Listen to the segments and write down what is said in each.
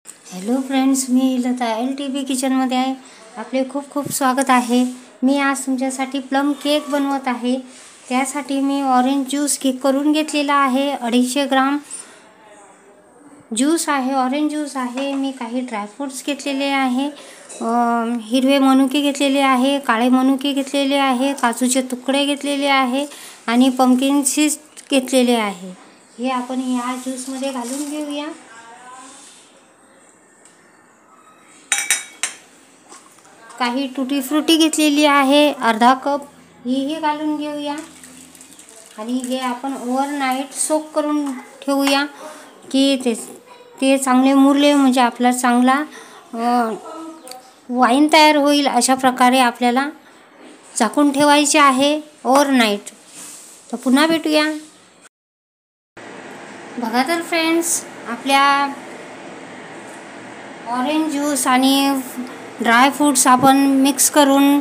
Hello friends, मी Lata LTV किचनमध्ये आहे. आपले खूप खूप स्वागत आहे. मी आज तुमच्यासाठी प्लम केक बनवत आहे. त्यासाठी मी ऑरेंज ज्यूस केक करून घेतलेला आहे. 250 ग्राम ज्यूस आहे, ऑरेंज ज्यूस आहे. मी काही ड्रायफ्रूट्स घेतलेले आहे, हिरवे मनुके घेतलेले आहे, काळे मनुके घेतलेले आहे, काजूचे तुकडे घेतलेले आहे आणि पंपकिन सीड्स घेतलेले आहे. हे आपण या ज्यूसमध्ये घालून घेऊया. काही टुटी फ्रुटी घेतलेली आहे, अर्धा कप, ही घालून घेऊया. आणि हे आपण ओव्हरनाईट सोक करून ठेवूया की ते चांगले मुरले, म्हणजे आपला चांगला वाईन तयार होईल. अशा प्रकारे आपल्याला झाकून ठेवायचे आहे ओव्हरनाईट. तर पुन्हा भेटूया. बघा तर फ्रेंड्स, आपल्या ऑरेंज ज्यूस आणि ड्रायफ्रूट्स आपण मिक्स करून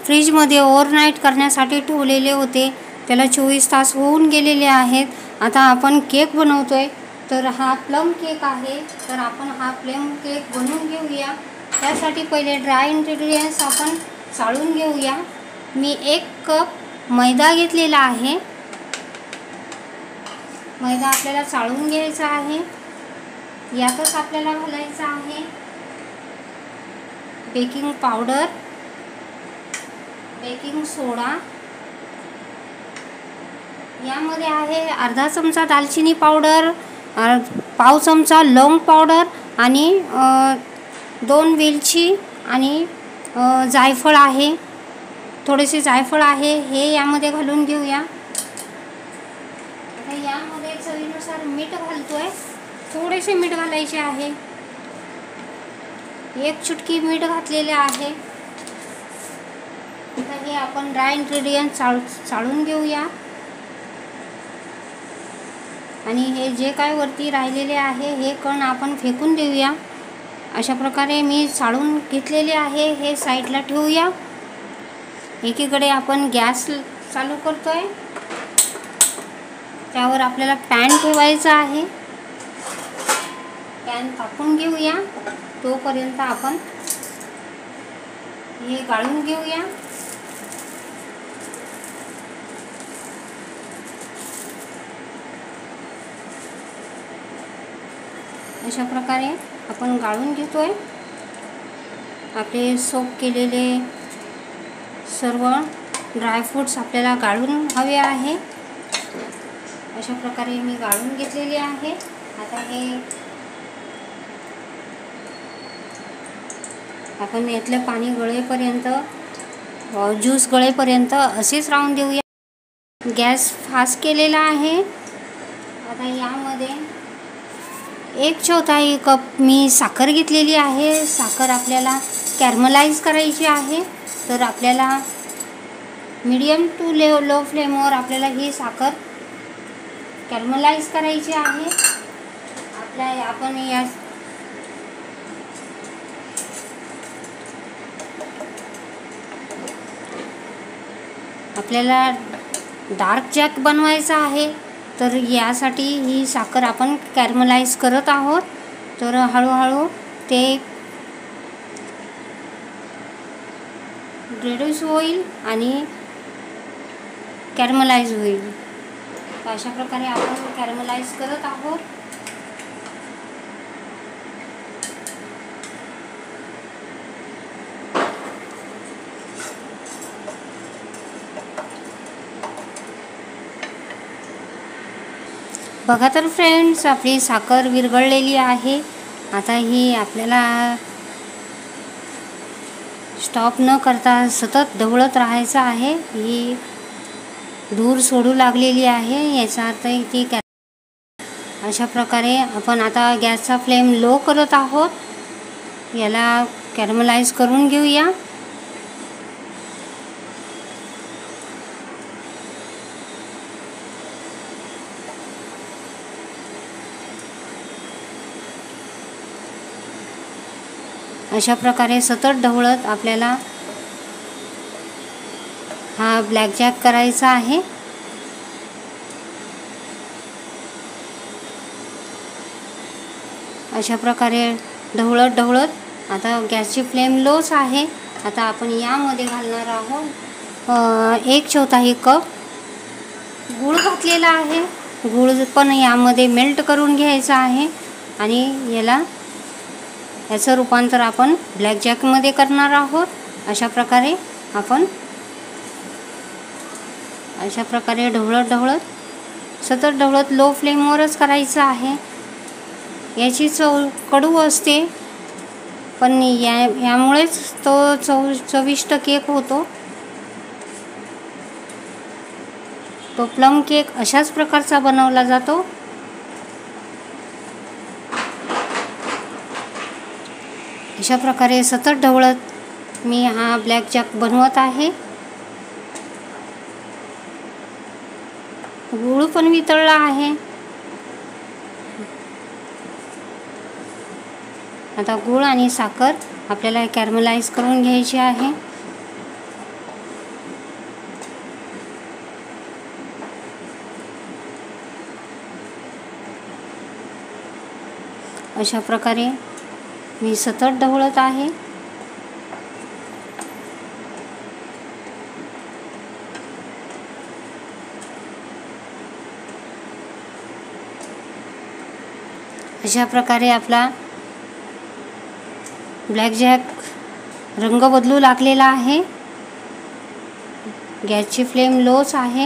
फ्रीजमध्ये ओव्हरनाईट करण्यासाठी ठेवलेले होते. त्याला 24 तास होऊन गेलेले आहेत. आता आपण केक बनवतोय. तर हा प्लम केक आहे. तर आपण हा प्लम केक बनवून घेऊया. त्यासाठी पहिले ड्राय इन्ग्रेडियंट्स आपण चाळून घेऊया. मी 1 कप मैदा घेतलेला आहे. मैदा आपल्याला चाळून घ्यायचा आहे. यातच आपल्याला घालायचं आहे बेकिंग पावडर, बेकिंग सोडा, यामध्ये आहे अर्धा चमचा दालचिनी पावडर, पाव चमचा लवंग पावडर आणि 2 वेलची आणि जायफळ आहे, थोडेसे जायफळ आहे. हे यामध्ये घालून घेऊया. आता यामध्ये चवीनुसार मीठ घालतोय. थोडेसे मीठ घालायचे आहे. 1 चुटकी मीठ घातलेले आहे. आता हे आपण ड्राय इन्ग्रेडियंट चाळून घेऊया. आणि हे जे काय वरती राहिलेले आहे हे कण आपण फेकून देऊया. अशा प्रकारे मी चाळून घेतलेले आहे. हे साईडला ठेवूया. एकीकडे आपण गॅस चालू करतोय. त्यावर आपल्याला पॅन ठेवायचा आहे. पॅन तापवून घेऊया. तोपर्यंत आपण हे गाळून घेऊया. अशा प्रकारे आपण गाळून घेतोय. आपले सोक केलेले सर्व ड्रायफ्रूट्स आपल्याला गाळून हवे आहे. अशा प्रकारे मी गाळून घेतलेले आहे. आता हे आपण यातलं पाणी गळेपर्यंत, ज्यूस गळेपर्यंत असेच राहून देऊया. गॅस फास्ट केलेला आहे. आता यामध्ये 1/4 कप मी साखर घेतलेली आहे. साखर आपल्याला कॅरमलाइज करायची आहे. तर आपल्याला मीडियम टू लो फ्लेमवर आपल्याला ही साखर कॅरमलाइज करायची आहे. आपण या आपल्याला डार्क जॅक बनवायचा आहे. तर यासाठी ही साखर आपण कॅरमलाइज करत आहोत. तर हळूहळू ते रेड्यूस होईल आणि कॅरमलाइज होईल. तर अशा प्रकारे आपण कॅरमलाइज करत आहोत. बघा तर फ्रेंड्स, आपली साखर विरघळलेली आहे. आता ही आपल्याला स्टॉप न करता सतत ढवळत राहायचं आहे. ही धूर सोडू लागलेली आहे. याचा अर्थ ती अशा प्रकारे आपण आता गॅसचा फ्लेम लो करत आहोत. याला कॅरमलाइज करून घेऊया. अशा प्रकारे सतत ढवळत आपल्याला हा ब्लॅक जॅक करायचा आहे. अशा प्रकारे ढवळत आता गॅसची फ्लेम लोच आहे. आता आपण यामध्ये घालणार आहोत 1/4 कप गूळ घातलेला आहे. गूळ पण यामध्ये मेल्ट करून घ्यायचा आहे आणि याचं रूपांतर आपण ब्लॅक जॅकमध्ये करणार आहोत. अशा प्रकारे सतत ढवळत लो फ्लेमवरच करायचं आहे. याची चव कडू असते, पण यामुळेच तो चविष्ट केक होतो. तो प्लम केक अशाच प्रकारचा बनवला जातो. अशा प्रकारे सतत ढवळत मी हा ब्लॅक जॅक बनवत आहे. गूळ पण वितळला आहे. आता गूळ आणि साखर आपल्याला कॅरमलाइज करून घ्यायची आहे. अशा प्रकारे मी सतत ढवळत आहे. अशा प्रकारे आपला ब्लॅक जॅक रंग बदलू लागलेला आहे. गॅसची फ्लेम लोच आहे.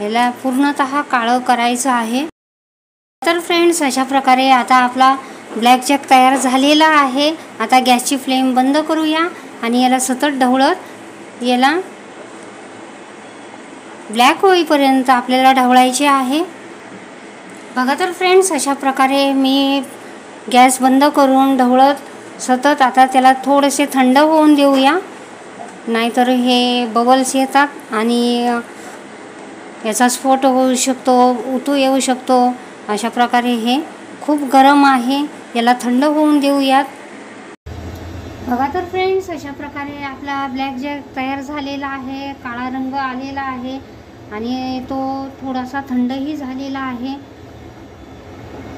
याला पूर्णतः काळं करायचं आहे. तर फ्रेंड्स, अशा प्रकारे आता आपला ब्लॅक जॅक तयार झालेला आहे. आता गॅसची फ्लेम बंद करूया आणि याला सतत ढवळत याला ब्लॅक होईपर्यंत आपल्याला ढवळायचे आहे. बघा तर फ्रेंड्स, अशा प्रकारे मी गॅस बंद करून ढवळत सतत आता त्याला थोडेसे थंड होऊन देऊया, नाहीतर हे बबल्स येतात आणि याचा स्फोट होऊ शकतो, उतू येऊ शकतो. अशा प्रकारे हे खूप गरम आहे, याला थंड होऊन देऊयात. बघा तर फ्रेंड्स, अशा प्रकारे आपला ब्लॅक जॅक तयार झालेला आहे. काळा रंग आलेला आहे आणि तो थोडासा थंडही झालेला आहे.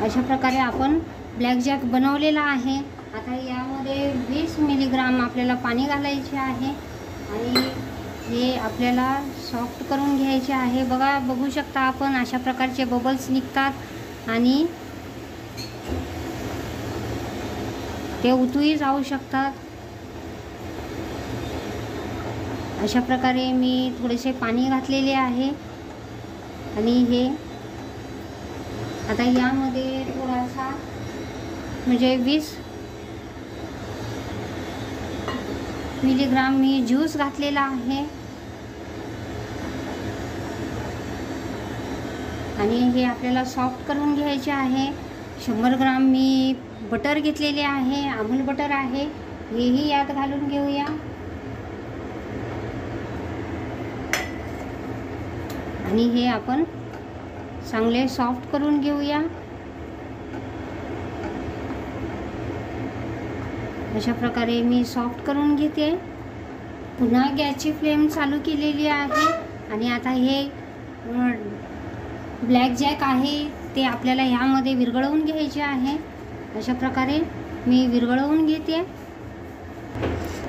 अशा प्रकारे आपण ब्लॅक जॅक बनवलेला आहे. आता यामध्ये 20 मिलीग्राम आपल्याला पाणी घालायचे आहे आणि हे आपल्याला सॉफ्ट करून घ्यायचे आहे. बघू शकता आपण अशा प्रकारचे बबल्स निघतात आणि ते उतूही जाऊ शकतात. अशा प्रकारे मी थोडेसे पाणी घातलेले आहे आणि हे आता यामध्ये थोडासा म्हणजे 20 मिलीग्राम मी ज्यूस घातलेला आहे आणि हे आपल्याला सॉफ्ट करून घ्यायचे आहे. 100 ग्राम मी बटर घेतलेले आहे, अमूल बटर आहे, हेही यात घालून घेऊया. आणि हे आपण चांगले सॉफ्ट करून घेऊया. अशा प्रकारे मी सॉफ्ट करून घेते. पुन्हा गॅसची फ्लेम चालू केलेली आहे आणि आता हे ब्लॅक जॅक आहे ते आपल्याला ह्यामध्ये विरघळवून घ्यायचे आहे. अशा प्रकारे मी विरघळवून घेते.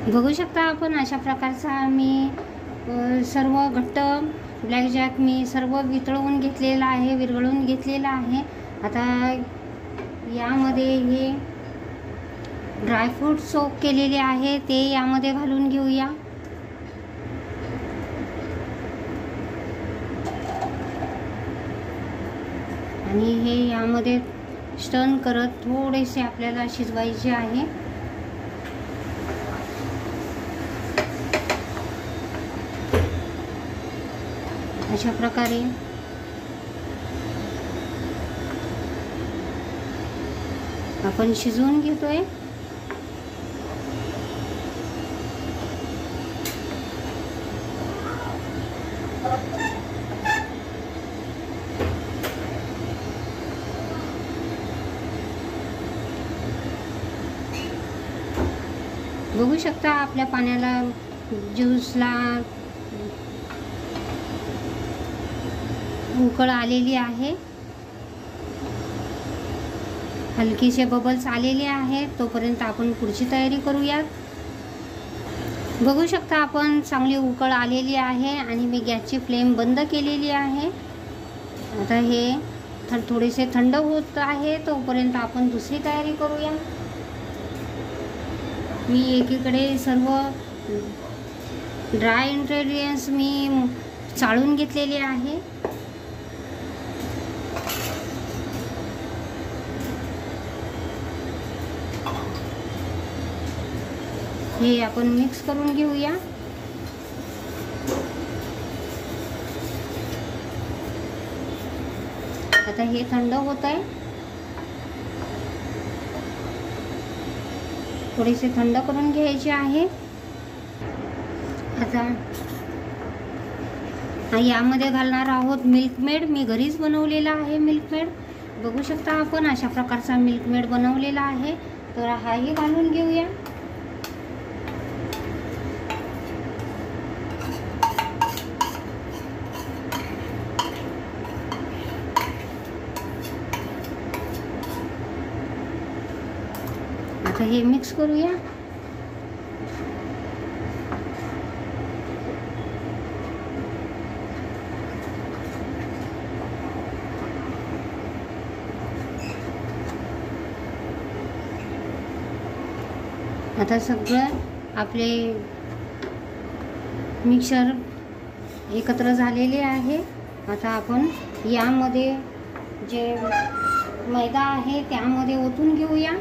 बघू शकता आपण अशा प्रकारचा मी सर्व घट्ट ब्लॅक जॅक मी सर्व वितळवून घेतलेला आहे, विरघळवून घेतलेला आहे. आता यामध्ये हे ड्रायफ्रूट सोक केलेले आहे ते यामध्ये घालून घेऊया. आणि हे यामध्ये स्टर्न करत थोडेसे आपल्याला शिजवायचे आहे. अशा प्रकारे आपण शिजवून घेतोय. बघू शकता आपल्या पाण्याला ज्यूसला उकळ आलेली आहे. हलकीसे बबल्स आलेले आहेत, तोपर्यंत आपण पुढची तयारी करूयात. बघू शकता आपण चांगली उकळ आलेली आहे आणि मी गॅसची फ्लेम बंद केलेली आहे. आता हे थोडेसे थंड होत आहे, तोपर्यंत आपण दुसरी तयारी करूया. मी एकीकडे सर्व ड्राय इन्ग्रेडियंट्स मी चाळून घेतलेले आहे. हे आपण मिक्स करून घेऊया. आता हे थंड होत आहे. थोडेसे थंड करून घ्यायचे आहे. आता यामध्ये घालणार आहोत मिल्कमेड. मी घरीच बनवलेला आहे मिल्कमेड. बघू शकता आपण अशा प्रकारचा मिल्कमेड बनवलेला आहे. तर हाही घालून घेऊया. आता हे मिक्स करूया. आता सगळं आपले मिक्सर एकत्र झालेले आहे. आता आपण यामध्ये जे मैदा आहे त्यामध्ये ओतून घेऊया.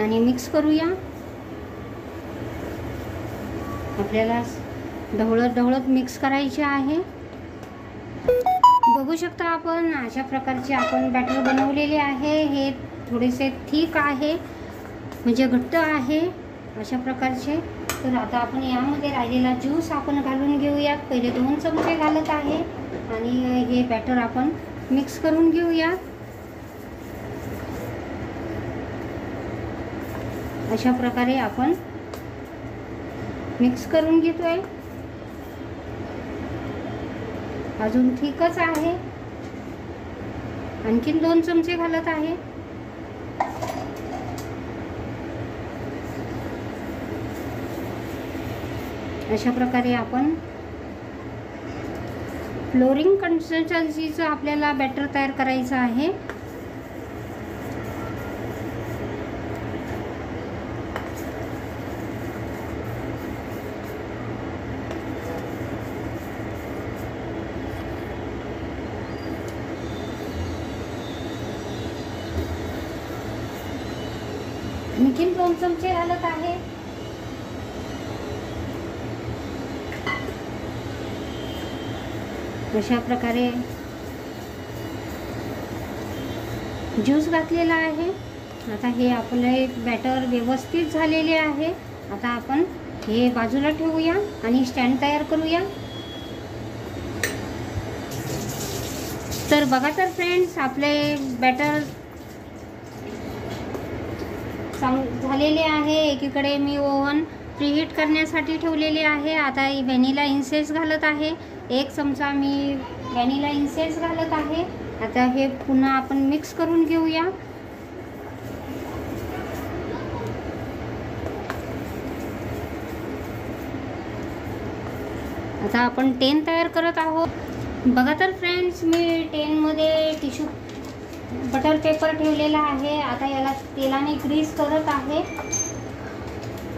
आणि मिक्स करूया. आपल्याला ढवळत मिक्स करायचे आहे. बघू शकता आपण अशा प्रकारचे आपण बॅटर बनवलेले आहे. हे थोडेसे थिक आहे, म्हणजे घट्ट आहे अशा प्रकारचे. तर आता आपण यामध्ये राहिलेला ज्यूस आपण घालून घेऊयात. पहिले 2 चमचे घालत आहे आणि हे बॅटर आपण मिक्स करून घेऊयात. अशा प्रकारे आपण मिक्स करून घेतोय. अजून ठीकच आहे. आणखीन 2 चमचे घालत आहे. अशा प्रकारे आपण फ्लोरिंग कन्सिस्टन्सीचं आपल्याला बॅटर तयार करायचं आहे. आणखीन 2 चमचे घालत आहे. अशा प्रकारे ज्यूस घातलेला आहे. आता हे आपले बॅटर व्यवस्थित झालेले आहे. आता आपण हे बाजूला ठेवूया आणि स्टँड तयार करूया. तर बघा तर फ्रेंड्स, आपले बॅटर झालेले आहे. एकीकडे मी ओव्हन प्रीहीट करण्यासाठी ठेवलेले आहे. आता व्हॅनिला इन्सेन्स घालत आहे. 1 चमचा मी व्हॅनिला इन्सेन्स घालत आहे. आता हे पुन्हा आपण मिक्स करून घेऊया. आता आपण 10 तयार करत आहोत. बघा तर फ्रेंड्स, मी 10 मध्ये टिश्यू बटर पेपर ठेवलेला आहे. आता याला तेलाने ग्रीस करत आहे.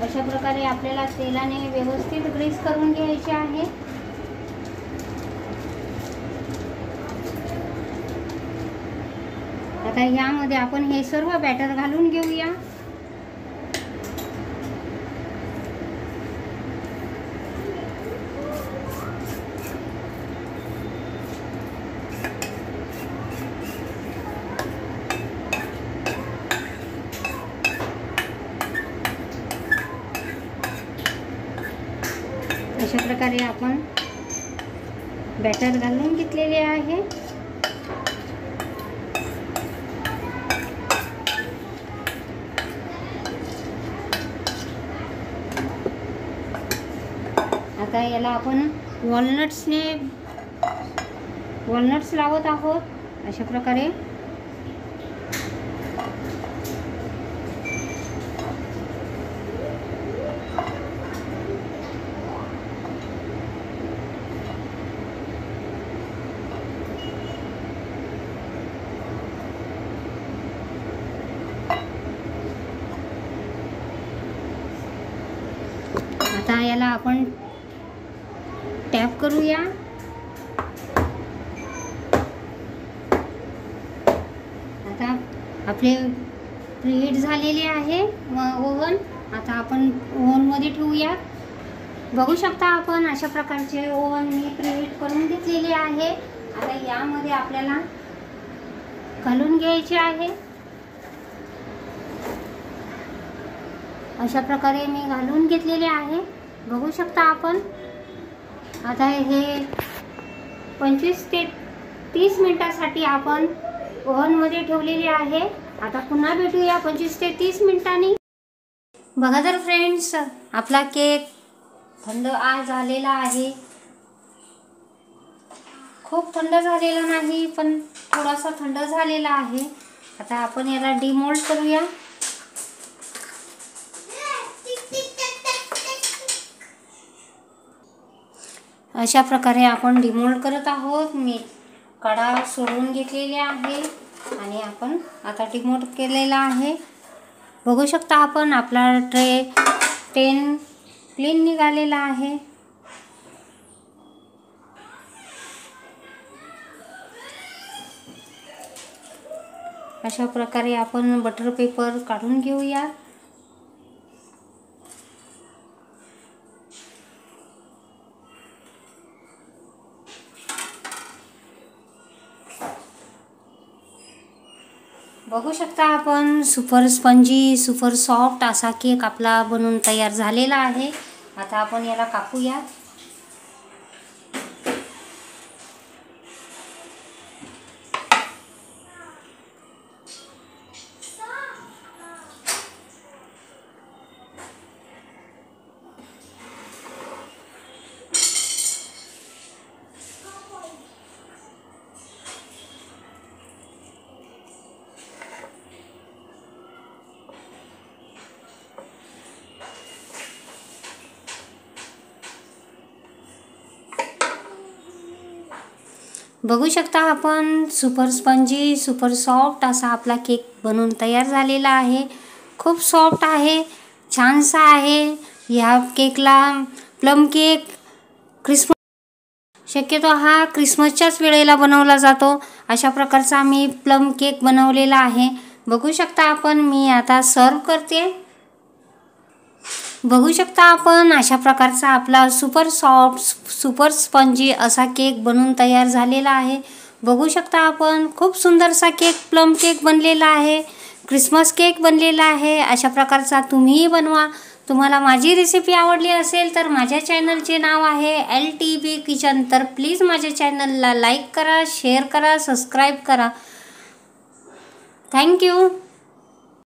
अशा प्रकारे आपल्याला तेलाने व्यवस्थित ग्रीस करून घ्यायचे आहे. आता यामध्ये आपण हे सर्व बॅटर घालून घेऊया. अशा प्रकारे आपण बॅटर घालून घेतलेले आहे. आता याला आपण वॉलनट्स लावत आहोत अशा प्रकारे. आता याला आपण टॅप करूया. आता आपले प्रीहीट झालेले आहे ओव्हन. आता आपण ओव्हनमध्ये ठेवूया. बघू शकता आपण अशा प्रकारचे ओव्हन मी प्रीहीट करून घेतलेले आहे. आता यामध्ये आपल्याला घालून घ्यायचे आहे. अशा प्रकारे मी घालून घेतलेले आहे. बघू शकता आपण. आता हे 25 ते 30 मिनिटांसाठी आपण ओव्हनमध्ये ठेवलेले आहे. आता पुन्हा भेटूया 25 ते 30 मिनिटांनी. बघा तर फ्रेंड्स, आपला केक थंड झालेला आहे. खूप थंड झालेला नाही, पण थोडासा थंड झालेला आहे. आता आपण याला डिमोल्ड करूया. अशा प्रकारे आपण डिमोल्ड करत आहोत. मी कडा सोडून घेतलेले आहे आणि आपण आता डिमोल्ड केलेला आहे. बघू शकता आपण आपला ट्रे क्लीन निघालेला आहे. अशा प्रकारे आपण बटर पेपर काढून घेऊया. बघू शकता आपण सुपर स्पंजी, सुपर सॉफ्ट असा केक आपला बनून तयार झालेला आहे. आता आपण याला कापूया. बघू शकता आपण सुपर स्पंजी, सुपर सॉफ्ट असा आपला केक बनून तयार झालेला आहे. खूप सॉफ्ट आहे, छानसा आहे. ह्या केकला प्लम केक शक्यतो हा क्रिसमसच्याच वेळेला बनवला जातो. अशा प्रकारचा मी प्लम केक बनवलेला आहे. बघू शकता आपण. मी आता सर्व करते. बघू शकता आपण अशा प्रकारचा आपला सुपर सॉफ्ट, सुपर स्पंजी असा केक बनून तयार झालेला आहे. बघू शकता आपण. खूप सुंदरसा केक, प्लम केक बनलेला आहे. क्रिसमस केक बनलेला आहे. अशा प्रकारचा तुम्हीही बनवा. तुम्हाला माझी रेसिपी आवडली असेल तर माझ्या चॅनलचे नाव आहे LTB किचन. तर प्लीज माझ्या चॅनलला लाईक करा, शेअर करा, सबस्क्राईब करा. थँक्यू.